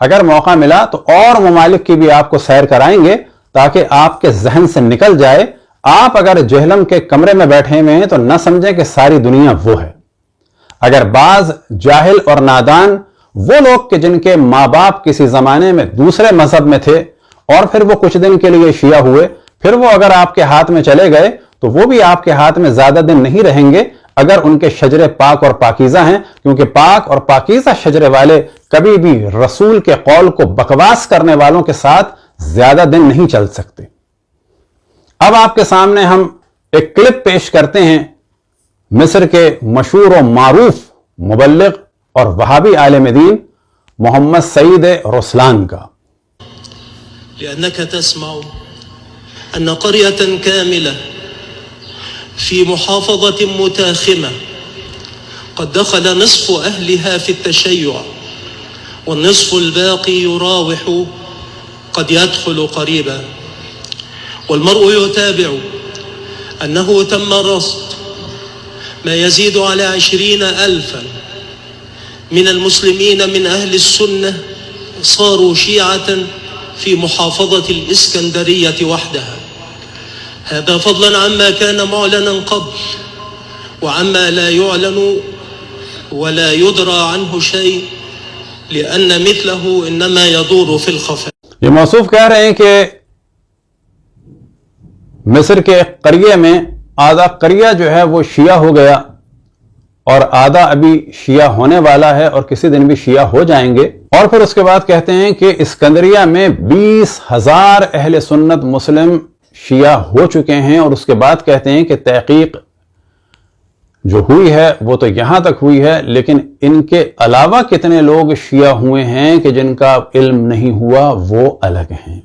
اگر موقع ملا تو اور ممالک کی بھی آپ کو سیر کرائیں گے تاکہ آپ کے ذہن سے نکل جائے. آپ اگر جہلم کے کمرے میں بیٹھے ہوئے ہیں تو نہ سمجھیں کہ ساری دنیا وہ ہے. اگر بعض جاہل اور نادان وہ لوگ کہ جن کے ماں باپ کسی زمانے میں دوسرے مذہب میں تھے اور پھر وہ کچھ دن کے لیے شیعہ ہوئے، پھر وہ اگر آپ کے ہاتھ میں چلے گئے تو وہ بھی آپ کے ہاتھ میں زیادہ دن نہیں رہیں گے اگر ان کے شجرے پاک اور پاکیزہ ہیں، کیونکہ پاک اور پاکیزہ شجرے والے کبھی بھی رسول کے قول کو بکواس کرنے والوں کے ساتھ زیادہ دن نہیں چل سکتے. اب آپ کے سامنے ہم ایک کلپ پیش کرتے ہیں مصر کے مشہور و معروف مبلغ اور وہابی عالم دین محمد سعید رسلان کا. لأنك تسمع أن قرية كاملة في محافظة متاخمة قد دخل نصف أهلها في التشيع والنصف الباقي يراوح قد يدخل قريبا، والمرء يتابع أنه تم رصد ما يزيد على 20,000 من المسلمين من أهل السنة صاروا شيعة في محافظة الإسكندرية وحدها. هذا فضلا عما كان معلنا قبل وعما لا يعلن ولا يدرى عنه شيء لأن مثله إنما يدور في الخفاء. یہ موصوف کہہ رہے ہیں کہ مصر کے قریے میں آدھا قریہ جو ہے وہ شیعہ ہو گیا اور آدھا ابھی شیعہ ہونے والا ہے اور کسی دن بھی شیعہ ہو جائیں گے. اور پھر اس کے بعد کہتے ہیں کہ اسکندریہ میں 20,000 اہل سنت مسلم شیعہ ہو چکے ہیں، اور اس کے بعد کہتے ہیں کہ تحقیق جو ہوئی ہے وہ تو یہاں تک ہوئی ہے، لیکن ان کے علاوہ کتنے لوگ شیعہ ہوئے ہیں کہ جن کا علم نہیں ہوا وہ الگ ہیں.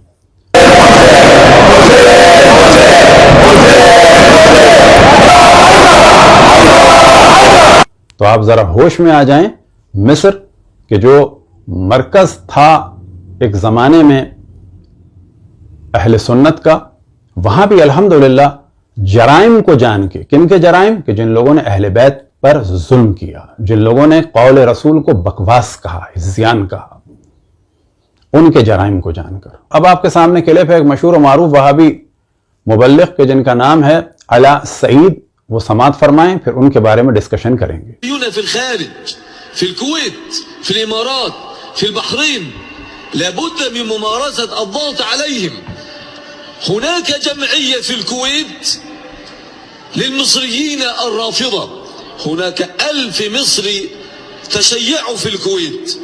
تو آپ ذرا ہوش میں آ جائیں. مصر کہ جو مرکز تھا ایک زمانے میں اہل سنت کا، وہاں بھی الحمدللہ جرائم کو جان کے، کن کے جرائم؟ کہ جن لوگوں نے اہل بیت پر ظلم کیا، جن لوگوں نے قول رسول کو بکواس کہا، عصیان کہا، ان کے جرائم کو جان کر. اب آپ کے سامنے کلپ ہے ایک مشہور و معروف وہابی مبلغ کے جن کا نام ہے علا سعید، وہ سماعت فرمائیں، پھر ان کے بارے میں ڈسکشن کریں گے. في الخارج، في الكويت، في الإمارات، في البحرين، لابد من ممارسة الضغط عليهم. هناك جمعية في الكويت للمصريين الرافضة، هناك 1000 مصري تشيعوا في الكويت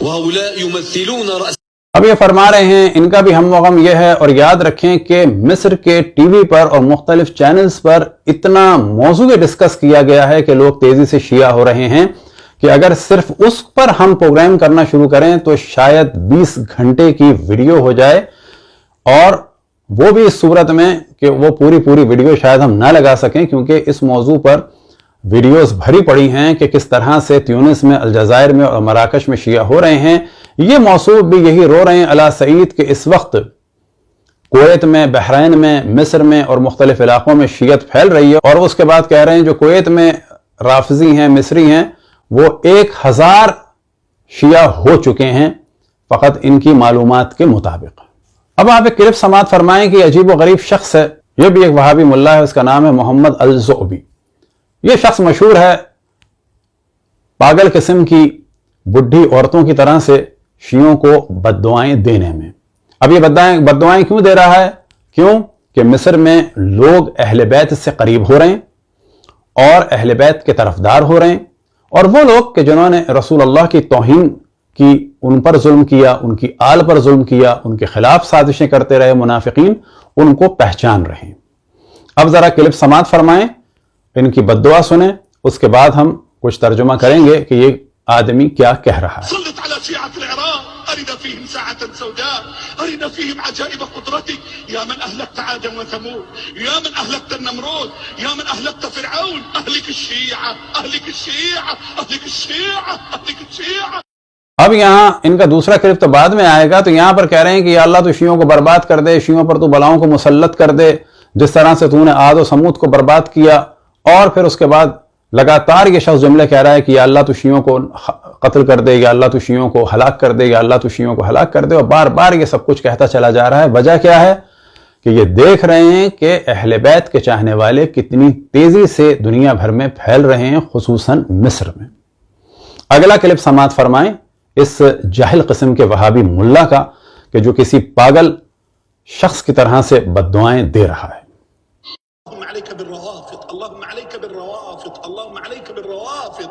وهؤلاء يمثلون رأس. اب یہ فرما رہے ہیں ان کا بھی ہم و غم یہ ہے، اور یاد رکھیں کہ مصر کے ٹی وی پر اور مختلف چینلز پر اتنا موضوع ڈسکس کیا گیا ہے کہ لوگ تیزی سے شیعہ ہو رہے ہیں کہ اگر صرف اس پر ہم پروگرام کرنا شروع کریں تو شاید 20 گھنٹے کی ویڈیو ہو جائے، اور وہ بھی اس صورت میں کہ وہ پوری ویڈیو شاید ہم نہ لگا سکیں، کیونکہ اس موضوع پر ویڈیوز بھری پڑی ہیں کہ کس طرح سے تیونس میں، الجزائر میں اور مراکش میں شیعہ ہو رہے ہیں. یہ موصوف بھی یہی رو رہے ہیں علا سعید کہ اس وقت کویت میں، بحرین میں، مصر میں اور مختلف علاقوں میں شیعت پھیل رہی ہے. اور اس کے بعد کہہ رہے ہیں جو کویت میں رافضی ہیں، مصری ہیں، وہ 1000 شیعہ ہو چکے ہیں فقط ان کی معلومات کے مطابق. اب آپ ایک کلپ سماعت فرمائیں کہ یہ عجیب و غریب شخص ہے، یہ بھی ایک وہابی ملا ہے، اس کا نام ہے محمد الزعبی. یہ شخص مشہور ہے پاگل قسم کی بڈھی عورتوں کی طرح سے شیعوں کو بددعائیں دینے میں. اب یہ بددعائیں کیوں دے رہا ہے؟ کیوں کہ مصر میں لوگ اہل بیت سے قریب ہو رہے ہیں اور اہل بیت کے طرفدار ہو رہے ہیں، اور وہ لوگ کہ جنہوں نے رسول اللہ کی توہین کی، ان پر ظلم کیا، ان کی آل پر ظلم کیا، ان کے خلاف سازشیں کرتے رہے منافقین، ان کو پہچان رہے ہیں. اب ذرا کلپ سماعت فرمائیں، ان کی بددعا سنیں، اس کے بعد ہم کچھ ترجمہ کریں گے کہ یہ آدمی کیا کہہ رہا ہے. سلط على شيعة العراق، أرنا فيهم ساعة سوداء، أرنا فيهم عجائب قدرتك، يا من أهلكت عادا وثمود، يا من أهلكت النمرود، يا من أهلكت فرعون، أهلك الشيعة، أهلك الشيعة، أهلك الشيعة، أهلك الشيعة. اب یہاں ان کا دوسرا کلپ تو بعد میں آئے گا، تو یہاں پر کہہ رہے ہیں کہ یا اللہ تو شیعوں کو برباد کر دے، شیعوں پر تو بلاؤں کو مسلط کر دے، جس طرح سے تو نے عاد و سمود کو برباد کیا. اور پھر اس کے بعد لگاتار یہ شخص جملے کہہ رہا ہے کہ یا اللہ تو شیعوں کو قتل کر دے، یا اللہ تو شیعوں کو ہلاک کر دے، یا اللہ تو شیعوں کو ہلاک کر دے، اور بار بار یہ سب کچھ کہتا چلا جا رہا ہے۔ وجہ کیا ہے کہ یہ دیکھ رہے ہیں کہ اہل بیت کے چاہنے والے کتنی تیزی سے دنیا بھر میں پھیل رہے ہیں، خصوصاً مصر میں۔ اگلا کلپ سماعت فرمائیں اس جاہل قسم کے وہابی ملا کا کہ جو کسی پاگل شخص کی طرح سے بد دعائیں دے رہا ہے۔ اللهم عليك بالروافض، اللهم عليك بالروافض، اللهم عليك بالروافض،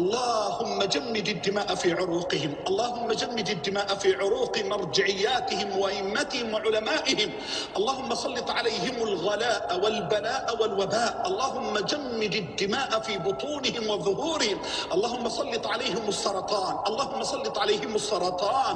اللهم جمد الدماء في عروقهم، اللهم جمد الدماء في عروق مرجعياتهم وأئمتهم وعلمائهم، اللهم سلط عليهم الغلاء والبلاء والوباء، اللهم جمد الدماء في بطونهم وظهورهم، اللهم سلط عليهم السرطان، اللهم سلط عليهم السرطان،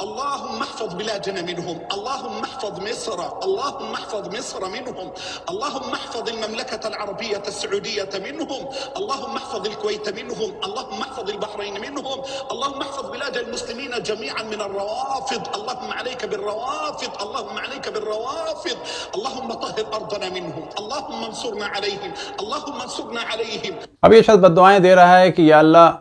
اللهم احفظ بلادنا منهم، اللهم احفظ مصر، اللهم احفظ مصر منهم، اللهم احفظ المملكة العربية السعودية منهم، اللهم احفظ الكويت منهم، اللهم احفظ البحرين منهم، اللهم احفظ بلاد المسلمين جميعا من الروافض، اللهم عليك بالروافض، اللهم عليك بالروافض، اللهم طهر أرضنا منهم، اللهم انصرنا عليهم، اللهم انصرنا عليهم۔ اب یہ شخص بد دعائیں دے رہا ہے کہ یا اللہ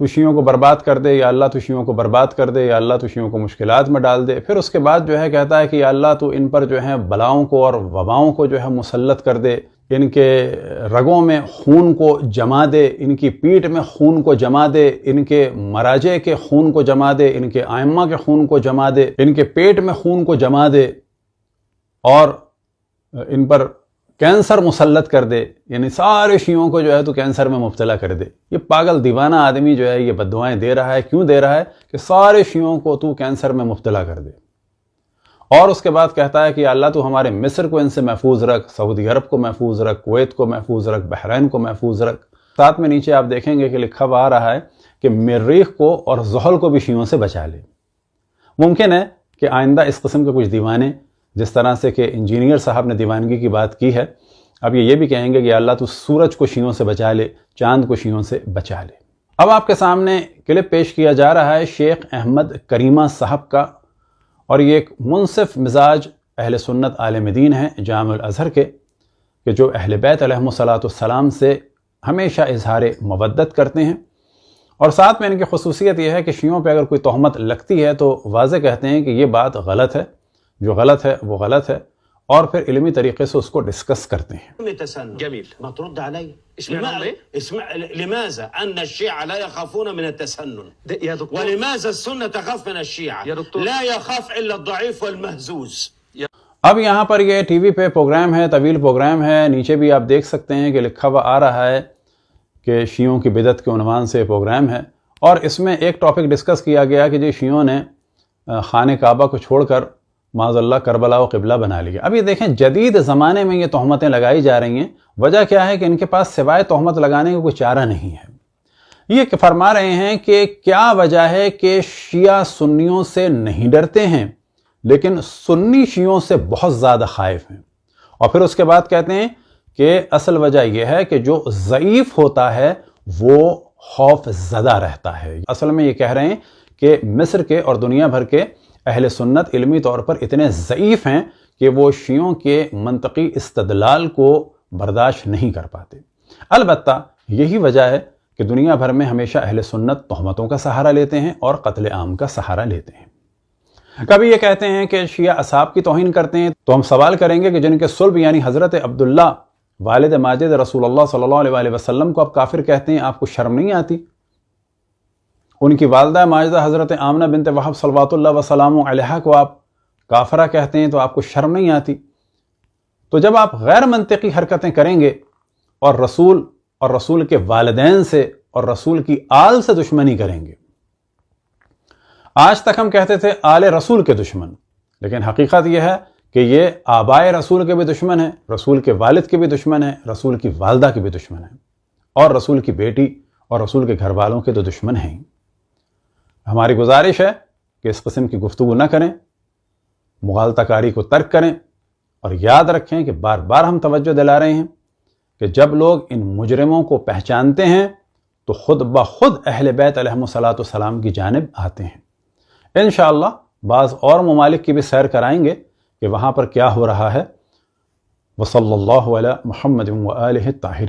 تو شیعوں کو برباد کر دے، یا اللہ تو شیعوں کو برباد کر دے، یا اللہ تو شیعوں کو مشکلات میں ڈال دے۔ پھر اس کے بعد جو ہے کہتا ہے کہ یا اللہ تو ان پر جو ہے بلاؤں کو اور وباؤں کو جو ہے مسلط کر دے، ان کے رگوں میں خون کو جما دے، ان کی پیٹھ میں خون کو جما دے، ان کے مراجع کے خون کو جما دے، ان کے ائمہ کے خون کو جما دے، ان کے پیٹ میں خون کو جما دے، اور ان پر کینسر مسلط کر دے، یعنی سارے شیعوں کو جو ہے تو کینسر میں مبتلا کر دے۔ یہ پاگل دیوانہ آدمی جو ہے یہ بد دعائیں دے رہا ہے۔ کیوں دے رہا ہے؟ کہ سارے شیعوں کو تو کینسر میں مبتلا کر دے، اور اس کے بعد کہتا ہے کہ یا اللہ تو ہمارے مصر کو ان سے محفوظ رکھ، سعودی عرب کو محفوظ رکھ، کویت کو محفوظ رکھ، بحرین کو محفوظ رکھ۔ ساتھ میں نیچے آپ دیکھیں گے کہ لکھا ہوا آ رہا ہے کہ مریخ کو اور زحل کو بھی شیعوں سے بچا لے۔ ممکن ہے کہ آئندہ اس قسم کے کچھ دیوانے، جس طرح سے کہ انجینئر صاحب نے دیوانگی کی بات کی ہے، اب یہ بھی کہیں گے کہ اللہ تو سورج کو شیعوں سے بچا لے، چاند کو شیعوں سے بچا لے۔ اب آپ کے سامنے کلپ پیش کیا جا رہا ہے شیخ احمد کریمہ صاحب کا، اور یہ ایک منصف مزاج اہل سنت عالم دین ہیں جامع الازہر کے، کہ جو اہل بیت علیہم السلام سے ہمیشہ اظہار مودت کرتے ہیں، اور ساتھ میں ان کی خصوصیت یہ ہے کہ شیعوں پہ اگر کوئی تہمت لگتی ہے تو واضح کہتے ہیں کہ یہ بات غلط ہے، جو غلط ہے وہ غلط ہے، اور پھر علمی طریقے سے اس کو ڈسکس کرتے ہیں۔ جميل ما ترد علي لماذا أن الشيعة لا يخافون من التسنن يا دكتور ولماذا السنة تخاف من الشيعة يا دكتور لا يخاف إلا الضعيف والمهزوز۔ اب یہاں پر یہ ٹی وی پہ پروگرام ہے، طویل پروگرام ہے، نیچے بھی آپ دیکھ سکتے ہیں کہ لکھا ہوا آ رہا ہے کہ شیعوں کی بدعت کے عنوان سے پروگرام ہے، اور اس میں ایک ٹاپک ڈسکس کیا گیا کہ جی شیعوں نے خانہ کعبہ کو چھوڑ کر معاذ اللہ کربلا و قبلہ بنا لیا۔ اب یہ دیکھیں جدید زمانے میں یہ تہمتیں لگائی جا رہی ہیں، وجہ کیا ہے کہ ان کے پاس سوائے تہمت لگانے کا کوئی چارہ نہیں ہے۔ یہ فرما رہے ہیں کہ کیا وجہ ہے کہ شیعہ سنیوں سے نہیں ڈرتے ہیں لیکن سنی شیعوں سے بہت زیادہ خائف ہیں، اور پھر اس کے بعد کہتے ہیں کہ اصل وجہ یہ ہے کہ جو ضعیف ہوتا ہے وہ خوف زدہ رہتا ہے۔ اصل میں یہ کہہ رہے ہیں کہ مصر کے اور دنیا بھر کے اہل سنت علمی طور پر اتنے ضعیف ہیں کہ وہ شیعوں کے منطقی استدلال کو برداشت نہیں کر پاتے۔ البتہ یہی وجہ ہے کہ دنیا بھر میں ہمیشہ اہل سنت تہمتوں کا سہارا لیتے ہیں اور قتل عام کا سہارا لیتے ہیں۔ کبھی یہ کہتے ہیں کہ شیعہ اصحاب کی توہین کرتے ہیں، تو ہم سوال کریں گے کہ جن کے صلب یعنی حضرت عبداللہ والد ماجد رسول اللہ صلی اللہ علیہ وسلم کو آپ کافر کہتے ہیں، آپ کو شرم نہیں آتی؟ ان کی والدہ ماجدہ حضرت آمنہ بنت وہب صلوات اللہ وسلام علیہا کو آپ کافرہ کہتے ہیں، تو آپ کو شرم نہیں آتی؟ تو جب آپ غیر منطقی حرکتیں کریں گے اور رسول کے والدین سے اور رسول کی آل سے دشمنی کریں گے، آج تک ہم کہتے تھے آل رسول کے دشمن، لیکن حقیقت یہ ہے کہ یہ آبائے رسول کے بھی دشمن ہیں، رسول کے والد کے بھی دشمن ہیں، رسول کی والدہ کے بھی دشمن ہیں، اور رسول کی بیٹی اور رسول کے گھر والوں کے تو دشمن ہیں۔ ہماری گزارش ہے کہ اس قسم کی گفتگو نہ کریں، مغالطہ کاری کو ترک کریں، اور یاد رکھیں کہ بار بار ہم توجہ دلا رہے ہیں کہ جب لوگ ان مجرموں کو پہچانتے ہیں تو خود بخود اہل بیت علیہم السلام کی جانب آتے ہیں۔ انشاءاللہ بعض اور ممالک کی بھی سیر کرائیں گے کہ وہاں پر کیا ہو رہا ہے۔ وصلی اللہ علی محمد و آلہ الطاہرین۔